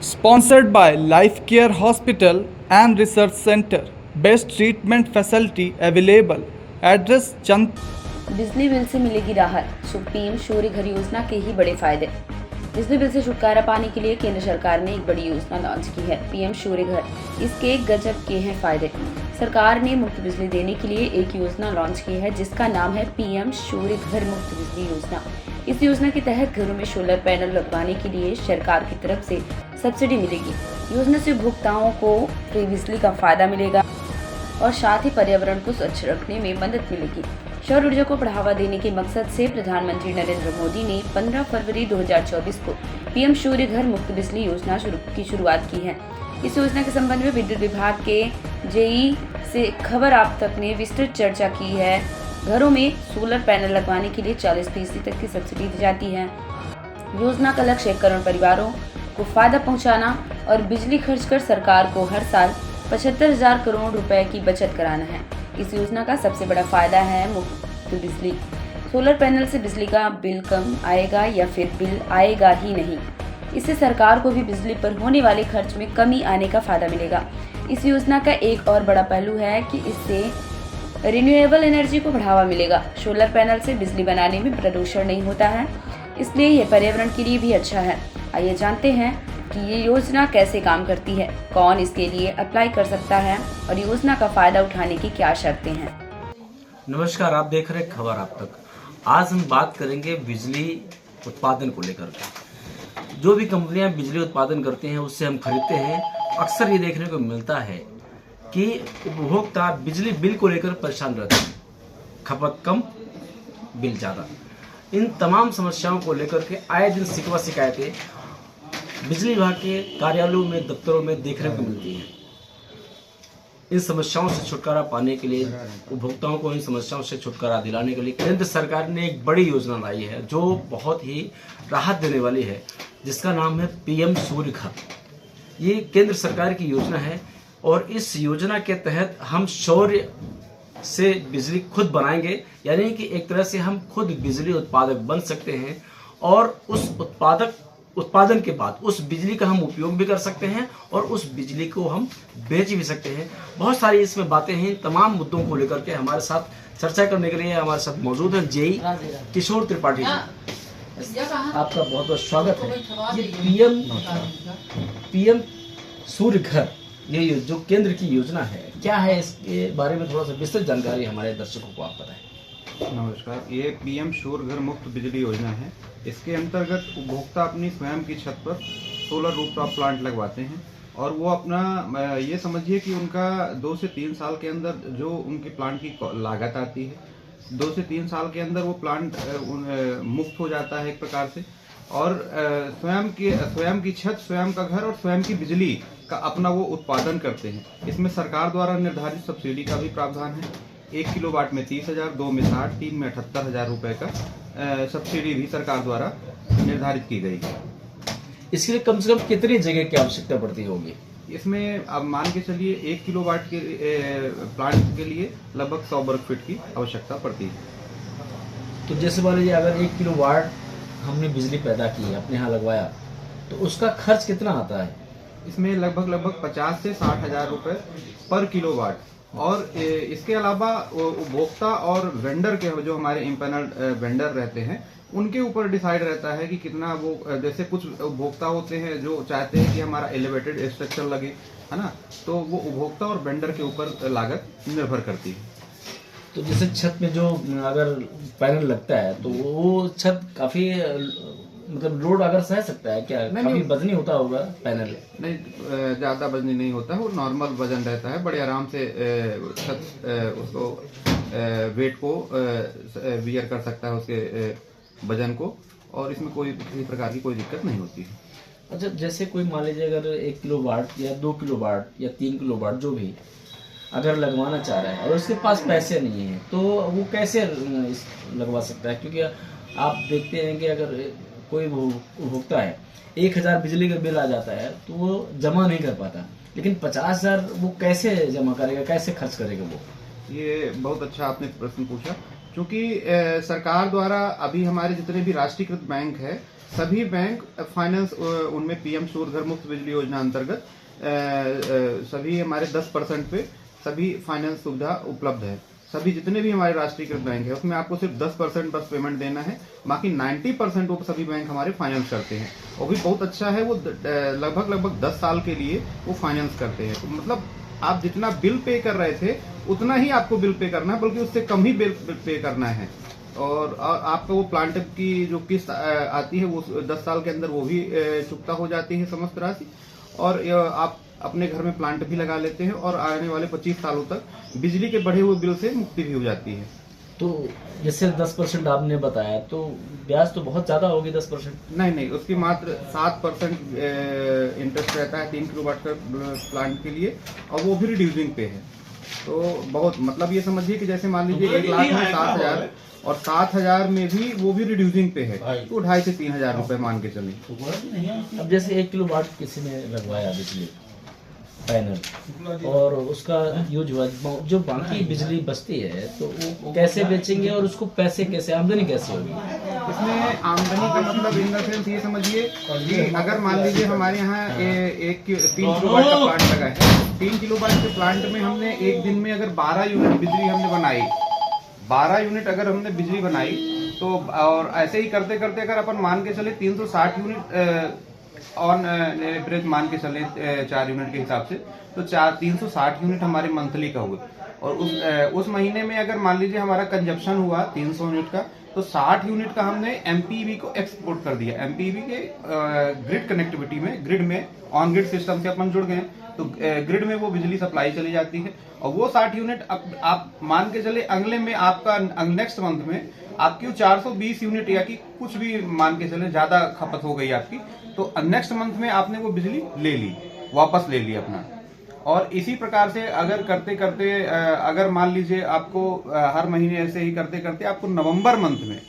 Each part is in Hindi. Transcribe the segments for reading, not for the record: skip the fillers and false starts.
Sponsored by Life Care Hospital and Research Center. Best treatment facility available. Address Chand. बिजली बिल से मिलेगी राहत। पीएम सूर्य घर योजना के ही बड़े फायदे। बिजली बिल से छुटकारा पाने के लिए केंद्र सरकार ने एक बड़ी योजना लॉन्च की है, पीएम सूर्य घर। इसके गजब के हैं फायदे। सरकार ने मुफ्त बिजली देने के लिए एक योजना लॉन्च की है जिसका नाम है पीएम सूर्य घर मुफ्त बिजली योजना। इस योजना के तहत घरों में सोलर पैनल लगवाने के लिए सरकार की तरफ से सब्सिडी मिलेगी। योजना से उपभोक्ताओं को फ्री बिजली का फायदा मिलेगा और साथ ही पर्यावरण को स्वच्छ रखने में मदद मिलेगी। सौर ऊर्जा को बढ़ावा देने के मकसद से प्रधानमंत्री नरेंद्र मोदी ने 15 फरवरी 2024 को पीएम सूर्य घर मुफ्त बिजली योजना की शुरुआत की है। इस योजना के संबंध में विद्युत विभाग के जेई से खबर आप तक ने विस्तृत चर्चा की है। घरों में सोलर पैनल लगवाने के लिए 40% तक की सब्सिडी दी जाती है। योजना का लक्ष्य 1 करोड़ परिवारों को फायदा पहुंचाना और बिजली खर्च कर सरकार को हर साल 75,000 करोड़ रुपए की बचत कराना है। इस योजना का सबसे बड़ा फायदा है मुफ्त बिजली। सोलर पैनल से बिजली का बिल कम आएगा या फिर बिल आएगा ही नहीं। इससे सरकार को भी बिजली पर होने वाले खर्च में कमी आने का फायदा मिलेगा। इस योजना का एक और बड़ा पहलू है कि इससे रिन्यूएबल एनर्जी को बढ़ावा मिलेगा। सोलर पैनल से बिजली बनाने में प्रदूषण नहीं होता है, इसलिए यह पर्यावरण के लिए भी अच्छा है। आइए जानते हैं कि ये योजना कैसे काम करती है, कौन इसके लिए अप्लाई कर सकता है और योजना का फायदा उठाने की क्या शर्तें हैं। नमस्कार, आप देख रहे हैं खबर आप तक। आज हम बात करेंगे बिजली उत्पादन को लेकर के। जो भी कंपनियां बिजली उत्पादन करती हैं उससे हम खरीदते हैं, अक्सर ये देखने को मिलता है कि उपभोक्ता बिजली बिल को लेकर परेशान रहते हैं। खपत कम, बिल ज़्यादा। इन तमाम समस्याओं को लेकर के आए दिन शिकवा शिकायतें बिजली विभाग के कार्यालयों में, दफ्तरों में देखने को मिलती हैं। इन समस्याओं से छुटकारा पाने के लिए, उपभोक्ताओं को इन समस्याओं से छुटकारा दिलाने के लिए केंद्र सरकार ने एक बड़ी योजना लाई है जो बहुत ही राहत देने वाली है, जिसका नाम है पीएम सूर्य घर। ये केंद्र सरकार की योजना है और इस योजना के तहत हम सौर से बिजली खुद बनाएंगे, यानी कि एक तरह से हम खुद बिजली उत्पादक बन सकते हैं और उस उत्पादन के बाद उस बिजली का हम उपयोग भी कर सकते हैं और उस बिजली को हम बेच भी सकते हैं। बहुत सारी इसमें बातें हैं। तमाम मुद्दों को लेकर के हमारे साथ चर्चा करने के लिए हमारे साथ मौजूद हैं जेई किशोर त्रिपाठी जी। आपका बहुत बहुत स्वागत है। ये पीएम सूर्य घर, ये जो केंद्र की योजना है, क्या है, इसके बारे में थोड़ा सा विस्तृत जानकारी हमारे दर्शकों को आप बताएं। नमस्कार, ये पीएम सूर्य घर मुफ्त बिजली योजना है। इसके अंतर्गत उपभोक्ता अपनी स्वयं की छत पर सोलर रूफटॉप प्लांट लगवाते हैं और वो अपना ये समझिए कि उनका 2 से 3 साल के अंदर जो उनकी प्लांट की लागत आती है, 2 से 3 साल के अंदर वो प्लांट मुफ्त हो जाता है एक प्रकार से। और स्वयं की छत, स्वयं का घर और स्वयं की बिजली का अपना वो उत्पादन करते हैं। इसमें सरकार द्वारा निर्धारित सब्सिडी का भी प्रावधान है। 1 किलोवाट में 30,000, 2 में 60, 3 में 78,000 रुपए का सब्सिडी भी सरकार द्वारा निर्धारित की गई है। इसके लिए कम से कम कितनी जगह की आवश्यकता पड़ती होगी? इसमें अब मान के चलिए 1 किलोवाट के प्लांट के लिए लगभग 100 वर्ग फीट की आवश्यकता पड़ती है। तो जैसे मान लीजिए अगर 1 किलोवाट हमने बिजली पैदा की है, अपने यहाँ लगवाया, तो उसका खर्च कितना आता है? इसमें लगभग 50 से 60,000 रुपए पर किलोवाट। और इसके अलावा उपभोक्ता और वेंडर के, जो हमारे इम्पैनल्ड वेंडर रहते हैं, उनके ऊपर डिसाइड रहता है कि कितना वो, जैसे कुछ उपभोक्ता होते हैं जो चाहते हैं कि हमारा एलिवेटेड स्ट्रक्चर लगे, है ना, तो वो उपभोक्ता और वेंडर के ऊपर लागत निर्भर करती है। तो जैसे छत में जो अगर पैनल लगता है तो वो छत काफी मतलब लोड अगर सह सकता है क्या? काफी वजनी होता होगा पैनल? नहीं, ज्यादा वजनी नहीं होता है, वो नॉर्मल वजन रहता है। बड़े आराम से छत उसको वेट को बियर कर सकता है, उसके वजन को, और इसमें कोई किसी प्रकार की कोई दिक्कत नहीं होती है। अच्छा, जैसे कोई मान लीजिए अगर 1 किलोवाट या 2 किलोवाट या 3 किलोवाट जो भी अगर लगवाना चाह रहा है और उसके पास पैसे नहीं है, तो वो कैसे लगवा सकता है? क्योंकि आप देखते हैं कि अगर कोई उपभोक्ता है, 1,000 बिजली का बिल आ जाता है तो वो जमा नहीं कर पाता, लेकिन 50,000 वो कैसे जमा करेगा, कैसे खर्च करेगा वो? ये बहुत अच्छा आपने प्रश्न पूछा। क्योंकि सरकार द्वारा अभी हमारे जितने भी राष्ट्रीयकृत बैंक है, सभी बैंक फाइनेंस उनमें पीएम सूर्यघर मुफ्त बिजली योजना अंतर्गत सभी हमारे 10% पे सभी फाइनेंस सुविधा उपलब्ध है। सभी जितने भी हमारे राष्ट्रीयकृत बैंक है उसमें आपको सिर्फ 10% बस पेमेंट देना है, बाकी 90% वो सभी बैंक हमारे फाइनेंस करते हैं। वो भी बहुत अच्छा है, वो लगभग 10 साल के लिए वो फाइनेंस करते हैं। तो मतलब आप जितना बिल पे कर रहे थे उतना ही आपको बिल पे करना है, बल्कि उससे कम ही बिल पे करना है। और आपका वो प्लांट की जो किस्त आती है वो 10 साल के अंदर वो भी चुकता हो जाती है समस्त राशि, और आप अपने घर में प्लांट भी लगा लेते हैं और आने वाले 25 सालों तक बिजली के बढ़े हुए बिल से मुक्ति भी हो जाती है। तो जैसे 10% आपने बताया, तो ब्याज तो बहुत ज्यादा होगी 10%। नहीं, उसकी मात्र 7% इंटरेस्ट रहता है 3 किलोवाट का प्लांट के लिए, और वो भी रिड्यूसिंग पे है। तो बहुत मतलब ये समझिए कि जैसे मान लीजिए 1 लाख में 7,000 और 7,000 में भी वो भी रिड्यूसिंग पे है, तो 2,500 से 3,000 रुपए मान के चलें। अब जैसे 1 किलोवाट किसी ने लगवाया बिजली पैनल और उसका यूज हुआ, जो बाकी बिजली बचती है तो वो कैसे बेचेंगे और उसको पैसे कैसे, आमदनी कैसे होगी? इसमें आमदनी का मतलब इन द सेंस ये समझिए कि अगर मान लीजिए हमारे यहाँ 3 किलोवाट का प्लांट लगा है, 3 किलोवाट के प्लांट में हमने एक दिन में अगर 12 यूनिट बिजली हमने बनाई, 12 यूनिट अगर हमने बिजली बनाई, तो और ऐसे ही करते करते अगर अपन मान के चले 360 यूनिट ऑन एवरेज मान के चले 4 यूनिट के हिसाब से, तो 360 यूनिट हमारे मंथली का हुआ। और उस महीने में अगर मान लीजिए हमारा कंजप्शन हुआ 300 यूनिट का, तो 60 यूनिट का हमने एमपीवी को एक्सपोर्ट कर दिया। एमपीवी के ग्रिड कनेक्टिविटी में, ग्रिड में ऑन ग्रिड सिस्टम से अपन जुड़ गए, तो ग्रिड में वो बिजली सप्लाई चली जाती है। और वो 60 यूनिट आप मान के चले अगले में आपका नेक्स्ट मंथ में आपकी 420 यूनिट या कि कुछ भी मान के चले ज्यादा खपत हो गई आपकी, तो नेक्स्ट मंथ में आपने वो बिजली ले ली, वापस ले ली अपना। और इसी प्रकार से अगर करते करते अगर मान लीजिए आपको हर महीने ऐसे ही करते करते आपको नवंबर मंथ में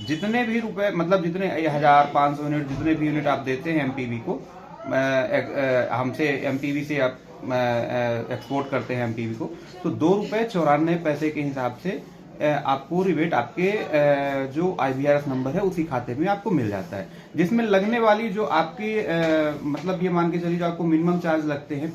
जितने भी रुपए, मतलब जितने 1,500 यूनिट जितने भी यूनिट आप देते हैं एमपीवी को, हमसे एमपीवी से आप एक्सपोर्ट करते हैं एमपीवी को, तो ₹2.94 के हिसाब से आपको रिबेट आपके जो IVRS नंबर है उसी खाते में आपको मिल जाता है, जिसमें लगने वाली जो आपकी मतलब ये मान के चलिए जो आपको मिनिमम चार्ज लगते हैं,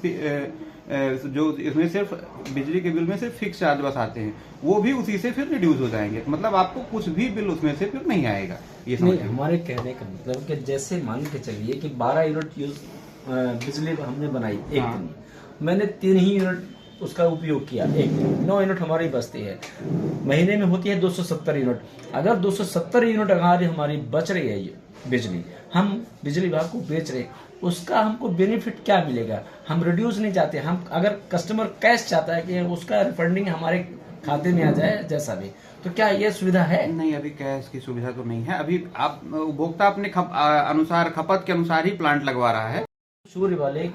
जो इसमें सिर्फ बिजली के बिल में सिर्फ फिक्स चार्ज बस आते हैं, वो भी उसी से फिर रिड्यूस हो जाएंगे। मतलब आपको कुछ भी बिल उसमें से फिर नहीं आएगा। ये नहीं, हमारे कहने का मतलब कि जैसे मान के चलिए कि 12 यूनिट बिजली हमने बनाई एक दिन, मैंने 3 ही यूनिट उसका उपयोग किया, एक दिन 9 यूनिट हमारी बचती है, महीने में होती है 270 यूनिट। अगर 270 यूनिट अगर हमारी बच रही है ये बिजली, हम बिजली विभाग को बेच रहे, उसका हमको बेनिफिट क्या मिलेगा? हम रिड्यूस नहीं चाहते, हम अगर कस्टमर कैश चाहता है कि उसका रिफंडिंग हमारे खाते में आ जाए जैसा भी, तो क्या ये सुविधा है? नहीं, अभी कैश की सुविधा तो नहीं है। अभी आप उपभोक्ता अपने अनुसार, खपत के अनुसार ही प्लांट लगवा रहा है। सूर्य वाले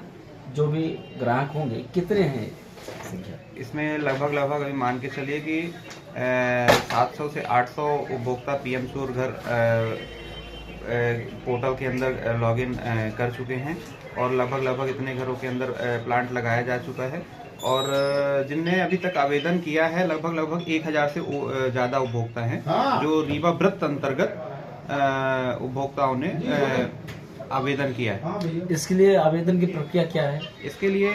जो भी ग्राहक होंगे कितने हैं? इसमें लगभग अभी मान के चलिए कि 700 से 800 उपभोक्ता पीएम सूर्यघर पोर्टल के अंदर लॉगिन कर चुके हैं, और लगभग इतने घरों के अंदर प्लांट लगाया जा चुका है। और जिनने अभी तक आवेदन किया है लगभग 1000 से ज्यादा उपभोक्ता हैं, जो रीवा व्रत अंतर्गत उपभोक्ताओं ने आवेदन किया है। इसके लिए आवेदन की प्रक्रिया क्या है? इसके लिए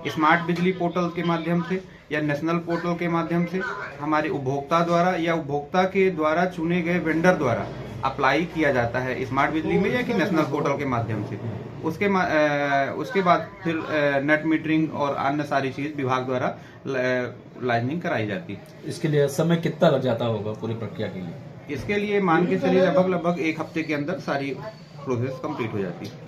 स्मार्ट बिजली पोर्टल के माध्यम से या नेशनल पोर्टल के माध्यम से हमारे उपभोक्ता द्वारा या उपभोक्ता के द्वारा चुने गए वेंडर द्वारा अप्लाई किया जाता है स्मार्ट बिजली में, या कि नेशनल पोर्टल के माध्यम से। उसके बाद फिर नेट मीटरिंग और अन्य सारी चीज विभाग द्वारा लाइनिंग कराई जाती है। इसके लिए समय कितना लग जाता होगा पूरी प्रक्रिया के लिए? इसके लिए मान के चलिए लगभग 1 हफ्ते के अंदर सारी प्रोसेस कंप्लीट हो जाती है।